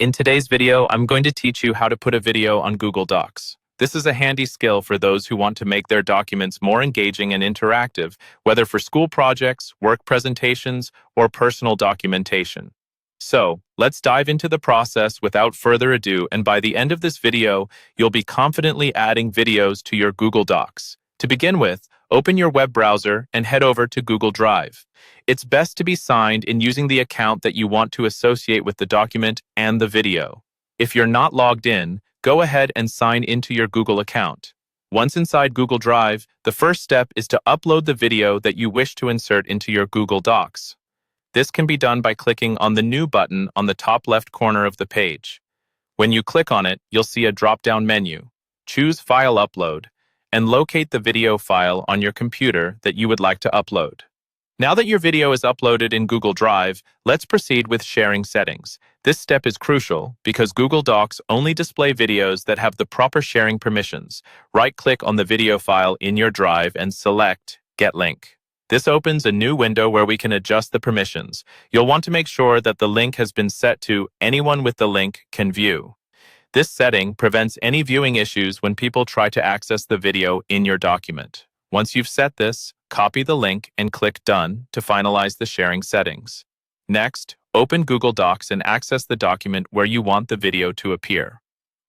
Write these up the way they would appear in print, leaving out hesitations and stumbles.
In today's video, I'm going to teach you how to put a video on Google Docs. This is a handy skill for those who want to make their documents more engaging and interactive, whether for school projects, work presentations, or personal documentation. So, let's dive into the process without further ado, and by the end of this video, you'll be confidently adding videos to your Google Docs. To begin with, open your web browser and head over to Google Drive. It's best to be signed in using the account that you want to associate with the document and the video. If you're not logged in, go ahead and sign into your Google account. Once inside Google Drive, the first step is to upload the video that you wish to insert into your Google Docs. This can be done by clicking on the New button on the top left corner of the page. When you click on it, you'll see a drop-down menu. Choose File Upload, and locate the video file on your computer that you would like to upload. Now that your video is uploaded in Google Drive, let's proceed with sharing settings. This step is crucial because Google Docs only display videos that have the proper sharing permissions. Right-click on the video file in your Drive and select Get Link. This opens a new window where we can adjust the permissions. You'll want to make sure that the link has been set to Anyone with the link can view. This setting prevents any viewing issues when people try to access the video in your document. Once you've set this, copy the link and click Done to finalize the sharing settings. Next, open Google Docs and access the document where you want the video to appear.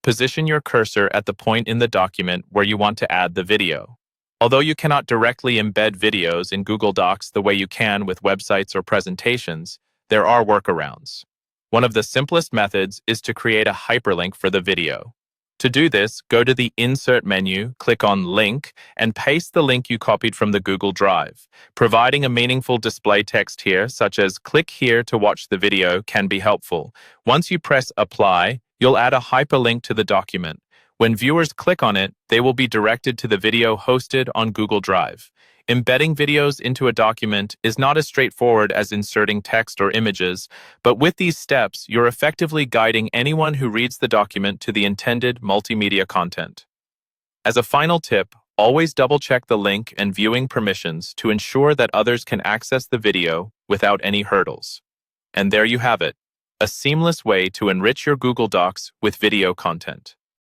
Position your cursor at the point in the document where you want to add the video. Although you cannot directly embed videos in Google Docs the way you can with websites or presentations, there are workarounds. One of the simplest methods is to create a hyperlink for the video. To do this, go to the Insert menu, click on Link, and paste the link you copied from the Google Drive. Providing a meaningful display text here, such as "Click here to watch the video," can be helpful. Once you press Apply, you'll add a hyperlink to the document. When viewers click on it, they will be directed to the video hosted on Google Drive. Embedding videos into a document is not as straightforward as inserting text or images, but with these steps, you're effectively guiding anyone who reads the document to the intended multimedia content. As a final tip, always double-check the link and viewing permissions to ensure that others can access the video without any hurdles. And there you have it, a seamless way to enrich your Google Docs with video content.